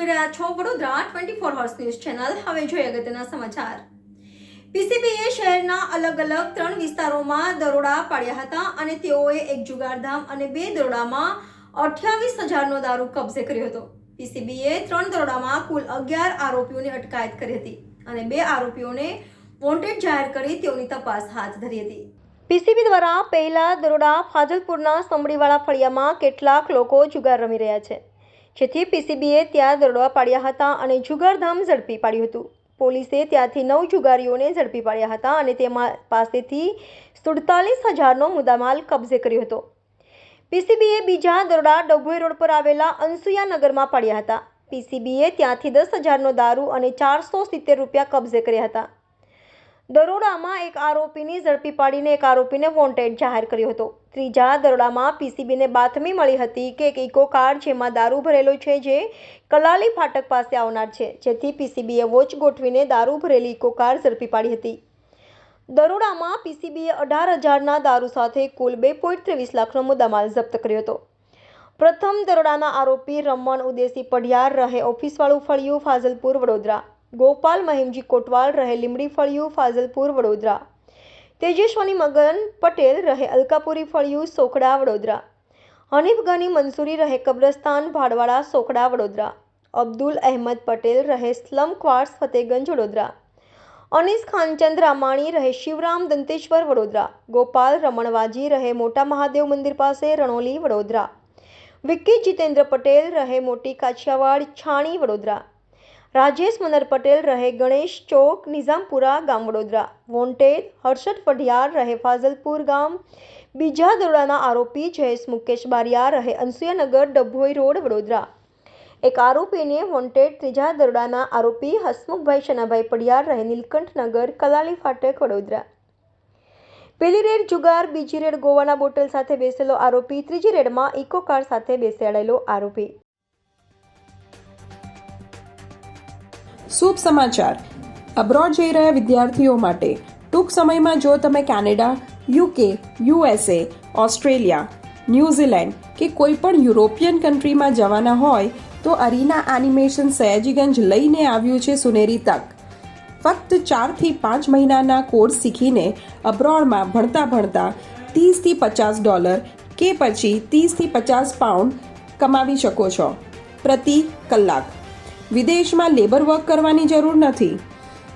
જોઈ રહ્યા છો વડોદરા 24 હોર્સ ન્યૂઝ ચેનલ। હવે જોઈએ અગત્યના સમાચાર। પીસીબીએ શહેરના અલગ અલગ 3 વિસ્તારોમાં દરોડા પાડ્યા હતા અને તેઓએ એક જુગારધામ અને 2 દરોડામાં 28,000નો દારૂ કબજે કર્યો હતો। પીસીબીએ 3 દરોડામાં કુલ 11 આરોપીઓની અટકાયત કરી હતી અને 2 આરોપીઓને વોન્ટેડ જાહેર કરી તેઓની તપાસ હાથ ધરી હતી। પીસીબી દ્વારા પહેલા દરોડા ફાજલપુરના સમડીવાળા ફળિયામાં કેટલાક લોકો જુગાર રમી રહ્યા છે, જેથી પીસીબીએ ત્યાં દરોડા પાડ્યા હતા અને જુગારધામ ઝડપી પાડ્યું હતું। પોલીસે ત્યાંથી 9 જુગારીઓને ઝડપી પાડ્યા હતા અને તેમાં પાસેથી 47,000નો મુદ્દામાલ કબજે કર્યો હતો। પીસીબીએ બીજા દરોડા ડભોઈ રોડ પર આવેલા અનસુયાનગરમાં પાડ્યા હતા। પીસીબીએ ત્યાંથી 10,000નો દારૂ અને 470 રૂપિયા કબજે કર્યા હતા। દરોડામાં એક આરોપીની ઝડપી પાડીને એક આરોપીને વોન્ટેડ જાહેર કર્યો હતો। ત્રીજા દરોડામાં પીસીબીને બાતમી મળી હતી કે એક ઇકો કાર જેમાં દારૂ ભરેલો છે જે કલાલી ફાટક પાસે આવનાર છે, જેથી પીસીબીએ વોચ ગોઠવીને દારૂ ભરેલી ઇકો કાર ઝડપી પાડી હતી। દરોડામાં પીસીબીએ 18,000ના દારૂ સાથે કુલ 2.23 લાખનો મુદ્દામાલ જપ્ત કર્યો હતો। પ્રથમ દરોડાના આરોપી રમણ ઉદેસી પઢિયાર રહે ઓફિસવાળું ફળિયું ફાઝલપુર વડોદરા, ગોપાલ મહિમજી કોટવાલ રહે લીમડી ફળિયું ફાઝલપુર વડોદરા, તેજસ્વની મગન પટેલ રહે અલકાપુરી ફળિયું સોખડા વડોદરા, હનીફ ગની મંસૂરી રહે કબ્રસ્તાન ભાડવાળા સોખડા વડોદરા, અબ્દુલ અહેમદ પટેલ રહે સ્લમ ક્વાર્ટ્સ ફતેગંજ વડોદરા, અનીસ ખાનચંદ રામાણી રહે શિવરામ દંતેશ્વર વડોદરા, ગોપાલ રમણવાજી રહે મોટા મહાદેવ મંદિર પાસે રણોલી વડોદરા, વિક્કી જીતેન્દ્ર પટેલ રહે મોટી કાછિયાવાડ છાણી વડોદરા, રાજેશ મનર પટેલ રહે ગણેશ ચોક નિઝામપુરા ગામ વડોદરા, વોન્ટેડ હર્ષદ પઢિયાર રહે ફાઝલપુર ગામ। બીજા દરોડાના આરોપી જયેશ મુકેશ બારિયા રહે અનસુયાનગર ડભોઈ રોડ વડોદરા, એક આરોપીને વોન્ટેડ। ત્રીજા દરોડાના આરોપી હસમુખભાઈ શનાભાઈ પઢિયાર રહે નીલકંઠનગર કલાલી ફાટક વડોદરા। પહેલી રેડ જુગાર, બીજી રેડ ગોવાના બોટલ સાથે બેસેલો આરોપી, ત્રીજી રેડમાં ઇકો કાર સાથે બેસાડેલો આરોપી। શુભ સમાચાર અબ્રોડ જઈ રહ્યા વિદ્યાર્થીઓ માટે ટૂંક સમયમાં જો તમે Canada, UK, USA, Australia, New Zealand કે કોઈ પણ યુરોપિયન કન્ટ્રીમાં જવાના હોય તો અરીના એનિમેશન સયાજીગંજ લઈને આવ્યું છે સુનેરી તક। ફક્ત 4 થી 5 મહિનાના કોર્સ શીખીને અબ્રોડમાં ભણતા ભણતા $30 થી $50 કે પછી $30 થી $50 કમાવી શકો છો પ્રતિ કલાક। વિદેશમાં લેબર વર્ક કરવાની જરૂર નથી।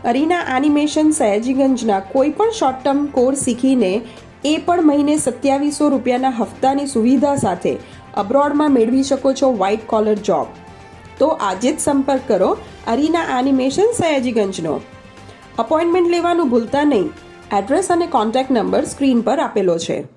અરીના એનિમેશન સયાજીગંજના કોઈ પણ શોર્ટ ટર્મ કોર્સ શીખીને એ પણ મહિને ₹2700 હપ્તાની સુવિધા સાથે અબ્રોડમાં મેળવી શકો છો વ્હાઇટ કોલર જોબ। તો આજે જ સંપર્ક કરો અરીના એનિમેશન સયાજીગંજનો। અપોઇન્ટમેન્ટ લેવાનું ભૂલતા નહીં। એડ્રેસ અને કોન્ટેક્ટ નંબર સ્ક્રીન પર આપેલો છે।